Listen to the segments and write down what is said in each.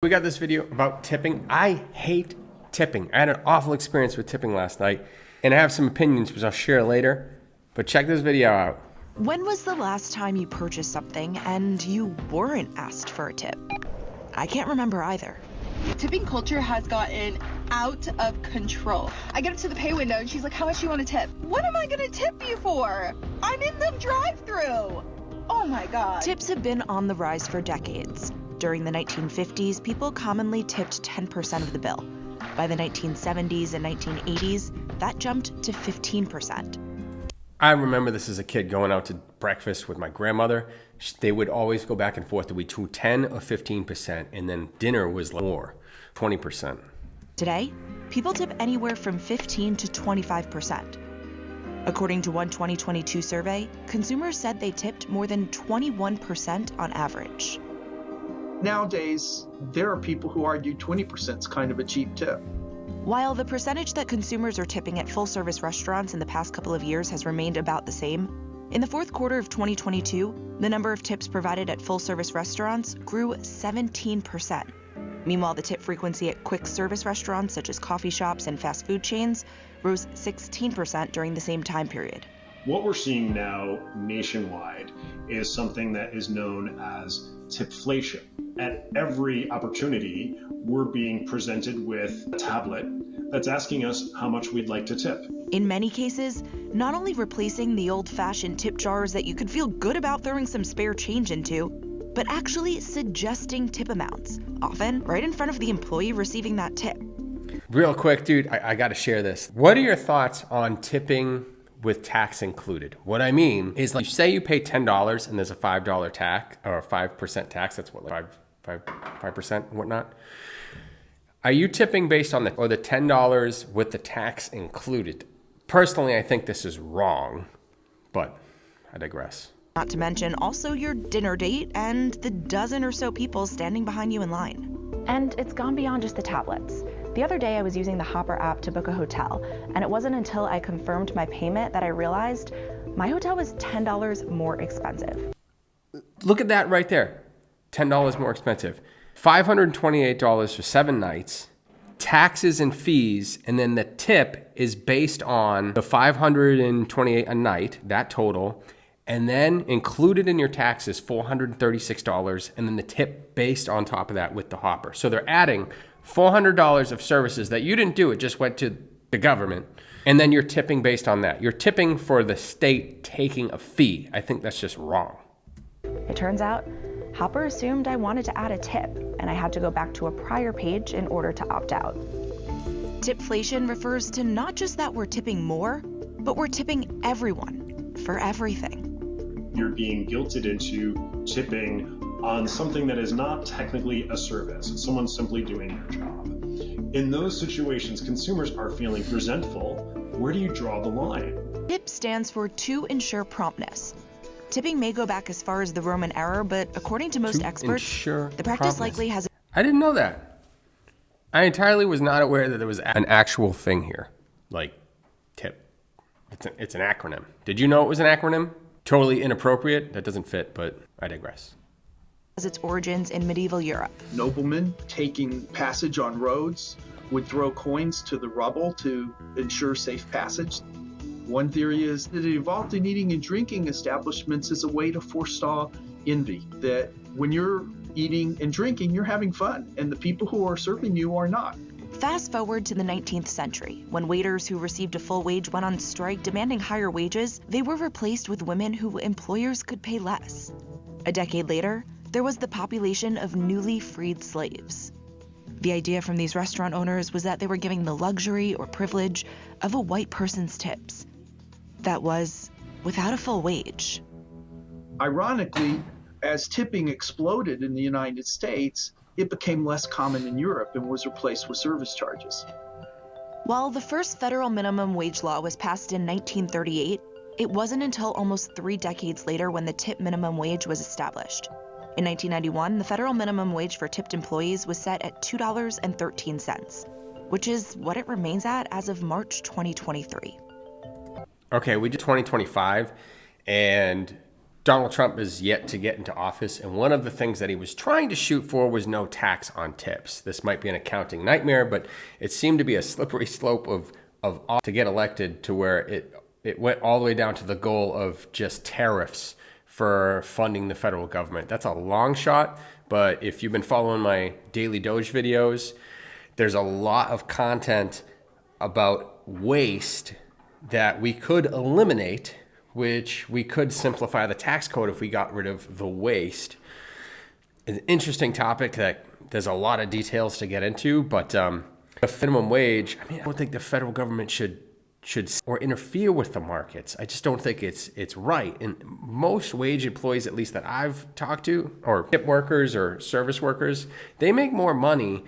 We got this video about tipping. I hate tipping. I had an awful experience with tipping last night, and I have some opinions which I'll share later, but check this video out. When was the last time you purchased something and you weren't asked for a tip? I can't remember either. Tipping culture has gotten out of control. I get up to the pay window and she's like, how much do you want to tip? What am I going to tip you for? I'm in the drive-thru. Oh my God. Tips have been on the rise for decades. During the 1950s, people commonly tipped 10% of the bill. By the 1970s and 1980s, that jumped to 15%. I remember this as a kid going out to breakfast with my grandmother. They would always go back and forth to between 10 or 15%, and then dinner was more, 20%. Today, people tip anywhere from 15 to 25%. According to one 2022 survey, consumers said they tipped more than 21% on average. Nowadays, there are people who argue 20% is kind of a cheap tip. While the percentage that consumers are tipping at full-service restaurants in the past couple of years has remained about the same, in the fourth quarter of 2022, the number of tips provided at full-service restaurants grew 17%. Meanwhile, the tip frequency at quick-service restaurants such as coffee shops and fast food chains rose 16% during the same time period. What we're seeing now nationwide is something that is known as tipflation. At every opportunity, we're being presented with a tablet that's asking us how much we'd like to tip. In many cases, not only replacing the old-fashioned tip jars that you could feel good about throwing some spare change into, but actually suggesting tip amounts, often right in front of the employee receiving that tip. Real quick, dude, I got to share this. What are your thoughts on tipping with tax included? What I mean is, like, say you pay $10 and there's a $5 tax or a 5% tax. That's what, like 5% and whatnot. Are you tipping based on the $10 with the tax included? Personally, I think this is wrong, but I digress. Not to mention also your dinner date and the dozen or so people standing behind you in line. And it's gone beyond just the tablets. The other day I was using the Hopper app to book a hotel, and it wasn't until I confirmed my payment that I realized my hotel was $10 more expensive. Look at that right there. $10 more expensive. $528 for 7 nights, taxes and fees, and then the tip is based on the $528 a night, that total, and then included in your taxes $436, and then the tip based on top of that with the Hopper. So they're adding $400 of services that you didn't do, it just went to the government, and then you're tipping based on that. You're tipping for the state taking a fee. I think that's just wrong. It turns out Hopper assumed I wanted to add a tip, and I had to go back to a prior page in order to opt out. Tipflation refers to not just that we're tipping more, but we're tipping everyone for everything. You're being guilted into tipping on something that is not technically a service. It's someone simply doing their job. In those situations, consumers are feeling resentful. Where do you draw the line? TIP stands for to ensure promptness. Tipping may go back as far as the Roman era, but according to most experts, the practice likely has... I didn't know that. I entirely was not aware that there was an actual thing here, like tip. It's an acronym. Did you know it was an acronym? Totally inappropriate. That doesn't fit, but I digress. Has its origins in medieval Europe. Noblemen taking passage on roads would throw coins to the rubble to ensure safe passage. One theory is that it evolved in eating and drinking establishments as a way to forestall envy, that when you're eating and drinking, you're having fun, and the people who are serving you are not. Fast forward to the 19th century, when waiters who received a full wage went on strike demanding higher wages, they were replaced with women who employers could pay less. A decade later, there was the population of newly freed slaves. The idea from these restaurant owners was that they were giving the luxury or privilege of a white person's tips. That was without a full wage. Ironically, as tipping exploded in the United States, it became less common in Europe and was replaced with service charges. While the first federal minimum wage law was passed in 1938, it wasn't until almost 3 decades later when the tip minimum wage was established. In 1991, the federal minimum wage for tipped employees was set at $2.13, which is what it remains at as of March 2023. Okay, we did 2025, and Donald Trump is yet to get into office, and one of the things that he was trying to shoot for was no tax on tips. This might be an accounting nightmare, but it seemed to be a slippery slope of to get elected to where it went all the way down to the goal of just tariffs for funding the federal government. That's a long shot, but if you've been following my daily DOGE videos, there's a lot of content about waste that we could eliminate, which we could simplify the tax code if we got rid of the waste. It's an interesting topic that there's a lot of details to get into, but the minimum wage, I don't think the federal government should or interfere with the markets. I just don't think it's right. And most wage employees, at least that I've talked to, or tip workers or service workers, they make more money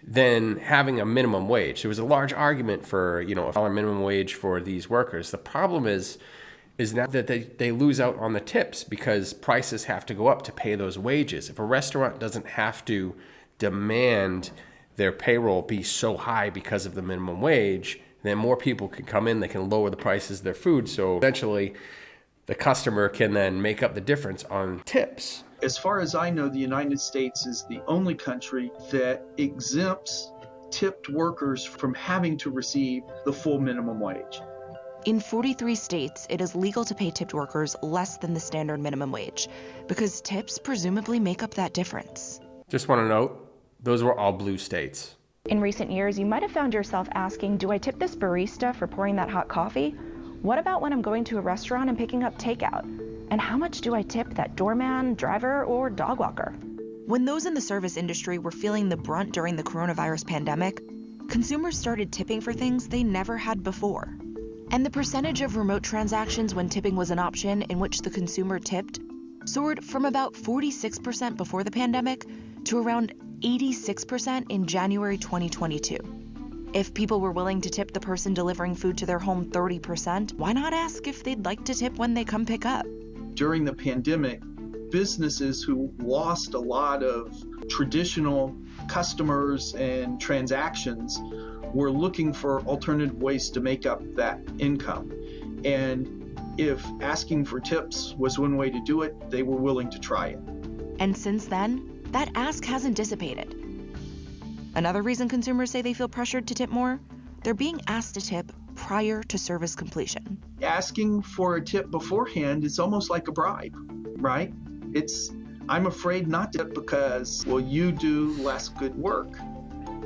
than having a minimum wage. There was a large argument for, a $1 minimum wage for these workers. The problem is now that they lose out on the tips because prices have to go up to pay those wages. If a restaurant doesn't have to demand their payroll be so high because of the minimum wage, then more people can come in, they can lower the prices of their food. So eventually the customer can then make up the difference on tips. As far as I know, the United States is the only country that exempts tipped workers from having to receive the full minimum wage. In 43 states, it is legal to pay tipped workers less than the standard minimum wage because tips presumably make up that difference. Just want to note, those were all blue states. In recent years, you might have found yourself asking, do I tip this barista for pouring that hot coffee? What about when I'm going to a restaurant and picking up takeout? And how much do I tip that doorman, driver, or dog walker? When those in the service industry were feeling the brunt during the coronavirus pandemic, consumers started tipping for things they never had before. And the percentage of remote transactions when tipping was an option in which the consumer tipped soared from about 46% before the pandemic to around 86% in January 2022. If people were willing to tip the person delivering food to their home 30%, why not ask if they'd like to tip when they come pick up? During the pandemic, businesses who lost a lot of traditional customers and transactions were looking for alternative ways to make up that income. And if asking for tips was one way to do it, they were willing to try it. And since then, that ask hasn't dissipated. Another reason consumers say they feel pressured to tip more? They're being asked to tip prior to service completion. Asking for a tip beforehand is almost like a bribe, right? I'm afraid not to tip because, you do less good work.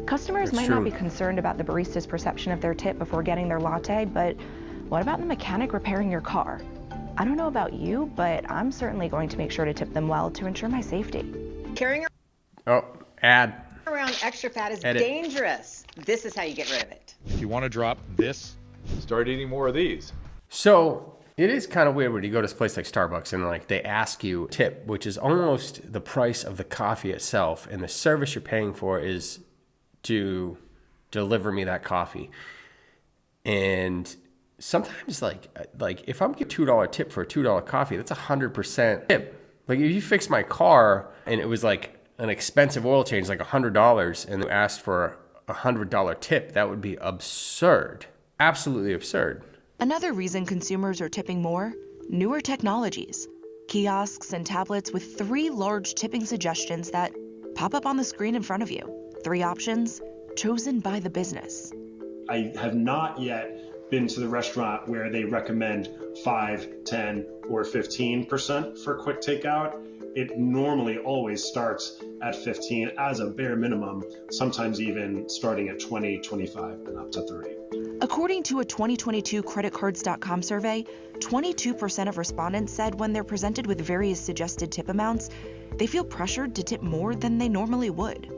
Customers might not be concerned about the barista's perception of their tip before getting their latte, but what about the mechanic repairing your car? I don't know about you, but I'm certainly going to make sure to tip them well to ensure my safety. Carrying Ad. around extra fat is Edit. dangerous. This is how you get rid of it. If you want to drop this, start eating more of these. So it is kind of weird when you go to a place like Starbucks and they ask you tip, which is almost the price of the coffee itself, and the service you're paying for is to deliver me that coffee. And sometimes like if I'm getting $2 tip for a $2 coffee, that's 100% tip. Like if you fix my car and it was like an expensive oil change, like $100, and you asked for a $100 tip, that would be absurd. Absolutely absurd. Another reason consumers are tipping more? Newer technologies. Kiosks and tablets with 3 large tipping suggestions that pop up on the screen in front of you. 3 options chosen by the business. I have not yet been to the restaurant where they recommend 5, 10, or 15% for quick takeout. It normally always starts at 15 as a bare minimum, sometimes even starting at 20, 25, and up to 30. According to a 2022 creditcards.com survey, 22% of respondents said when they're presented with various suggested tip amounts, they feel pressured to tip more than they normally would.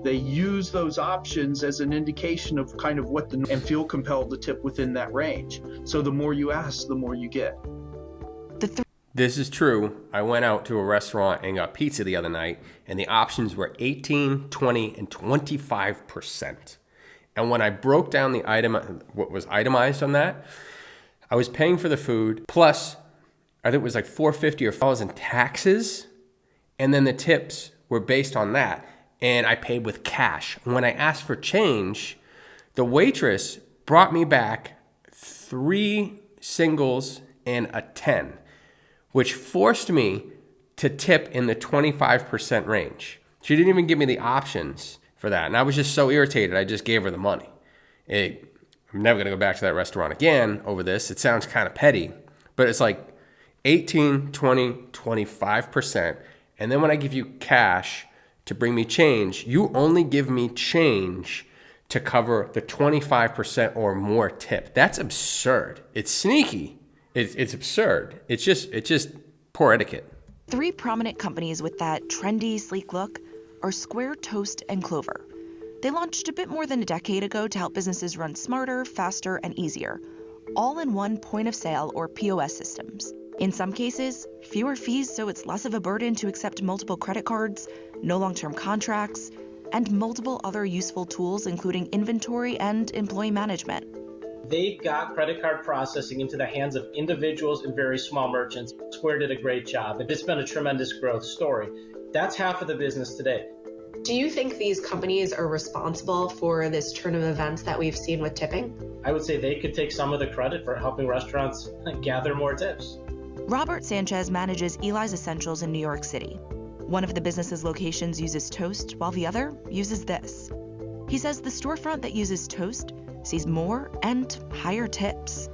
They use those options as an indication of kind of what and feel compelled to tip within that range. So the more you ask, the more you get. This is true. I went out to a restaurant and got pizza the other night, and the options were 18, 20, and 25%. And when I broke down the item, what was itemized on that, I was paying for the food, plus I think it was like $4.50 or $5 in taxes, and then the tips were based on that. And I paid with cash. When I asked for change, the waitress brought me back 3 singles and a 10, which forced me to tip in the 25% range. She didn't even give me the options for that. And I was just so irritated, I just gave her the money. I'm never going to go back to that restaurant again over this. It sounds kind of petty, but it's like 18, 20, 25%. And then when I give you cash to bring me change, you only give me change to cover the 25% or more tip. That's absurd. It's sneaky. It's absurd. It's just poor etiquette. 3 prominent companies with that trendy, sleek look are Square, Toast, and Clover. They launched a bit more than a decade ago to help businesses run smarter, faster, and easier, all in one point of sale or POS systems. In some cases, fewer fees so it's less of a burden to accept multiple credit cards, no long-term contracts, and multiple other useful tools including inventory and employee management. They got credit card processing into the hands of individuals and very small merchants. Square did a great job. It's been a tremendous growth story. That's half of the business today. Do you think these companies are responsible for this turn of events that we've seen with tipping? I would say they could take some of the credit for helping restaurants gather more tips. Robert Sanchez manages Eli's Essentials in New York City. One of the business's locations uses Toast, while the other uses this. He says the storefront that uses Toast sees more and higher tips.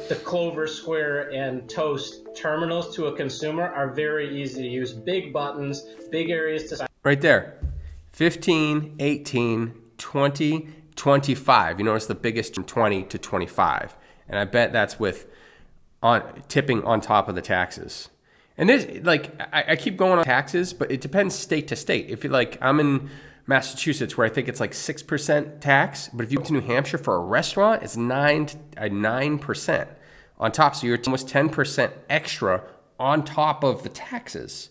The Clover, Square, and Toast terminals to a consumer are very easy to use. Big buttons, big areas to sign. Right there. 15, 18, 20, 25. You notice the biggest from 20 to 25. And I bet that's with tipping on top of the taxes. And this, I keep going on taxes, but it depends state to state. If you're I'm in Massachusetts where I think it's 6% tax, but if you go to New Hampshire for a restaurant, it's 9% on top. So you're almost 10% extra on top of the taxes.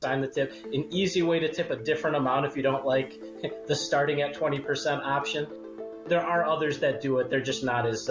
Sign the tip. An easy way to tip a different amount if you don't like the starting at 20% option. There are others that do it. They're just not as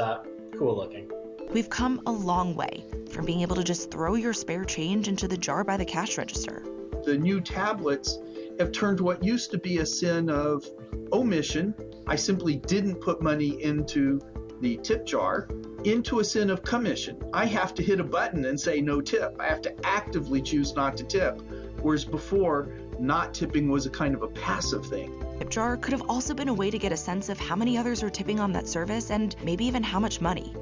cool looking. We've come a long way from being able to just throw your spare change into the jar by the cash register. The new tablets have turned what used to be a sin of omission, I simply didn't put money into the tip jar, into a sin of commission. I have to hit a button and say no tip. I have to actively choose not to tip. Whereas before, not tipping was a kind of a passive thing. Tip jar could have also been a way to get a sense of how many others are tipping on that service and maybe even how much money.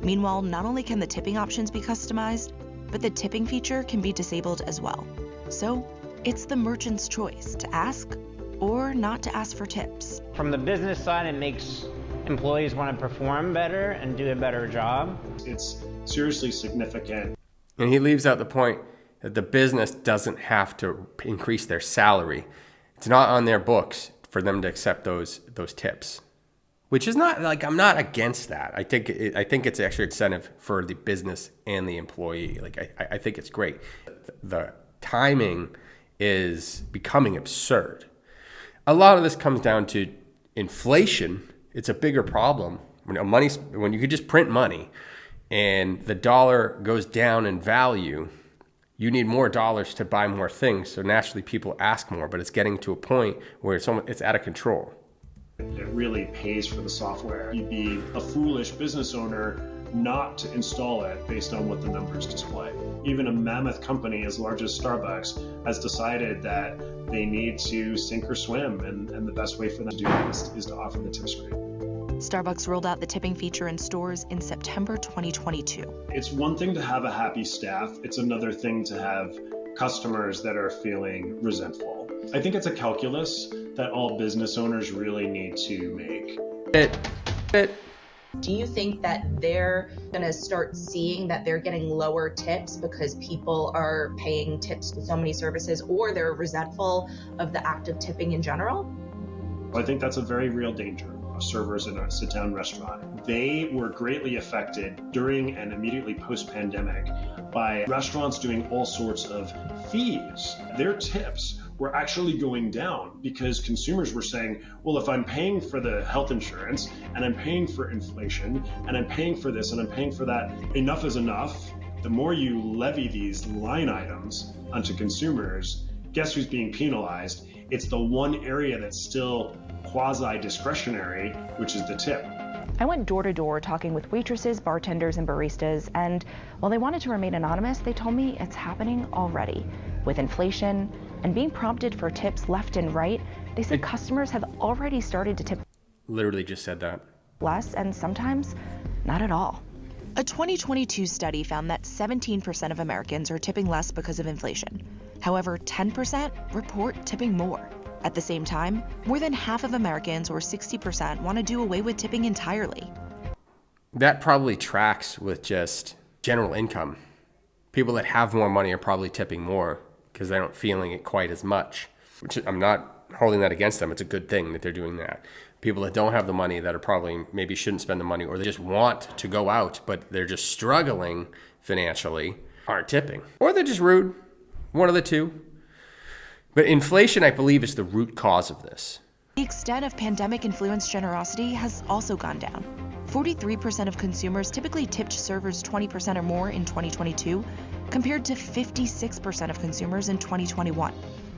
Meanwhile, not only can the tipping options be customized, but the tipping feature can be disabled as well. So it's the merchant's choice to ask or not to ask for tips. From the business side, it makes employees want to perform better and do a better job. It's seriously significant. And he leaves out the point that the business doesn't have to increase their salary. It's not on their books for them to accept those tips. Which is not I'm not against that. I think it's actually incentive for the business and the employee. I think it's great. The timing is becoming absurd. A lot of this comes down to inflation. It's a bigger problem when you could just print money and the dollar goes down in value. You need more dollars to buy more things. So naturally people ask more, but it's getting to a point where it's out of control. It really pays for the software. You'd be a foolish business owner not to install it based on what the numbers display. Even a mammoth company as large as Starbucks has decided that they need to sink or swim, and the best way for them to do that is to offer the tip screen. Starbucks rolled out the tipping feature in stores in September 2022. It's one thing to have a happy staff. It's another thing to have customers that are feeling resentful. I think it's a calculus that all business owners really need to make. Do you think that they're going to start seeing that they're getting lower tips because people are paying tips for so many services, or they're resentful of the act of tipping in general? I think that's a very real danger of servers in a sit-down restaurant. They were greatly affected during and immediately post-pandemic by restaurants doing all sorts of fees. Their tips were actually going down because consumers were saying, well, if I'm paying for the health insurance and I'm paying for inflation and I'm paying for this and I'm paying for that, enough is enough. The more you levy these line items onto consumers, guess who's being penalized? It's the one area that's still quasi-discretionary, which is the tip. I went door to door talking with waitresses, bartenders, and baristas, and while they wanted to remain anonymous, they told me it's happening already. With inflation and being prompted for tips left and right, they said customers have already started to tip Literally just said that. less and sometimes not at all. A 2022 study found that 17% of Americans are tipping less because of inflation. However, 10% report tipping more. At the same time, more than half of Americans, or 60%, want to do away with tipping entirely. That probably tracks with just general income. People that have more money are probably tipping more because they aren't feeling it quite as much. Which I'm not holding that against them. It's a good thing that they're doing that. People that don't have the money, that are probably maybe shouldn't spend the money, or they just want to go out, but they're just struggling financially, aren't tipping. Or they're just rude. One of the two. But inflation, I believe, is the root cause of this. The extent of pandemic-influenced generosity has also gone down. 43% of consumers typically tipped servers 20% or more in 2022, compared to 56% of consumers in 2021.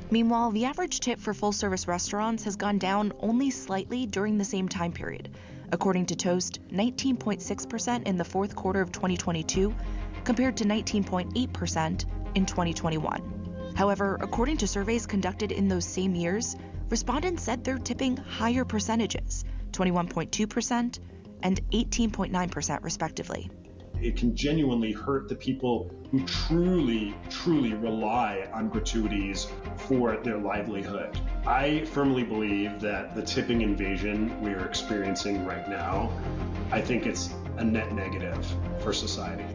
Meanwhile, the average tip for full-service restaurants has gone down only slightly during the same time period. According to Toast, 19.6% in the fourth quarter of 2022, compared to 19.8% in 2021. However, according to surveys conducted in those same years, respondents said they're tipping higher percentages, 21.2% and 18.9% respectively. It can genuinely hurt the people who truly rely on gratuities for their livelihood. I firmly believe that the tipping invasion we are experiencing right now, I think it's a net negative for society.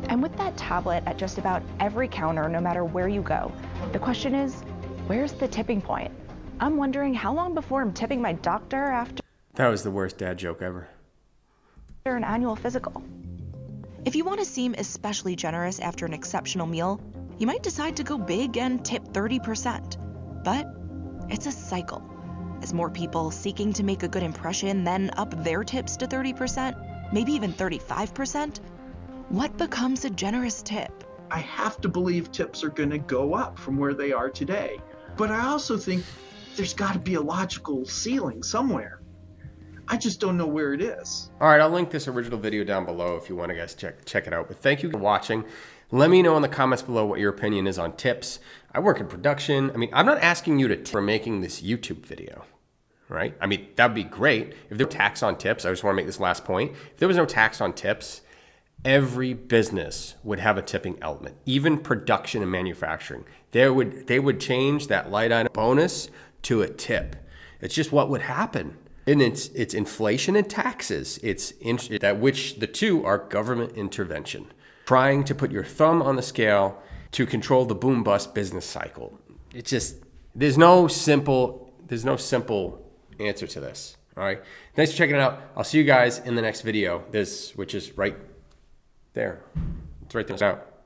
And with that tablet at just about every counter, no matter where you go, the question is, where's the tipping point? I'm wondering how long before I'm tipping my doctor after That was the worst dad joke ever. an annual physical. If you want to seem especially generous after an exceptional meal, you might decide to go big and tip 30%. But it's a cycle. As more people seeking to make a good impression then up their tips to 30%, maybe even 35%, what becomes a generous tip? I have to believe tips are going to go up from where they are today. But I also think there's got to be a logical ceiling somewhere. I just don't know where it is. All right, I'll link this original video down below if you want to guys check it out. But thank you for watching. Let me know in the comments below what your opinion is on tips. I work in production. I mean, I'm not asking you to tip for making this YouTube video, right? I mean, that'd be great. If there were tax on tips, I just want to make this last point. If there was no tax on tips, every business would have a tipping element, even production and manufacturing. They would change that light item bonus to a tip. It's just what would happen. And it's inflation and taxes. That which the two are government intervention, trying to put your thumb on the scale to control the boom bust business cycle. It's just there's no simple answer to this. All right, thanks for checking it out. I'll see you guys in the next video. Which is right there. It's right there. It's out.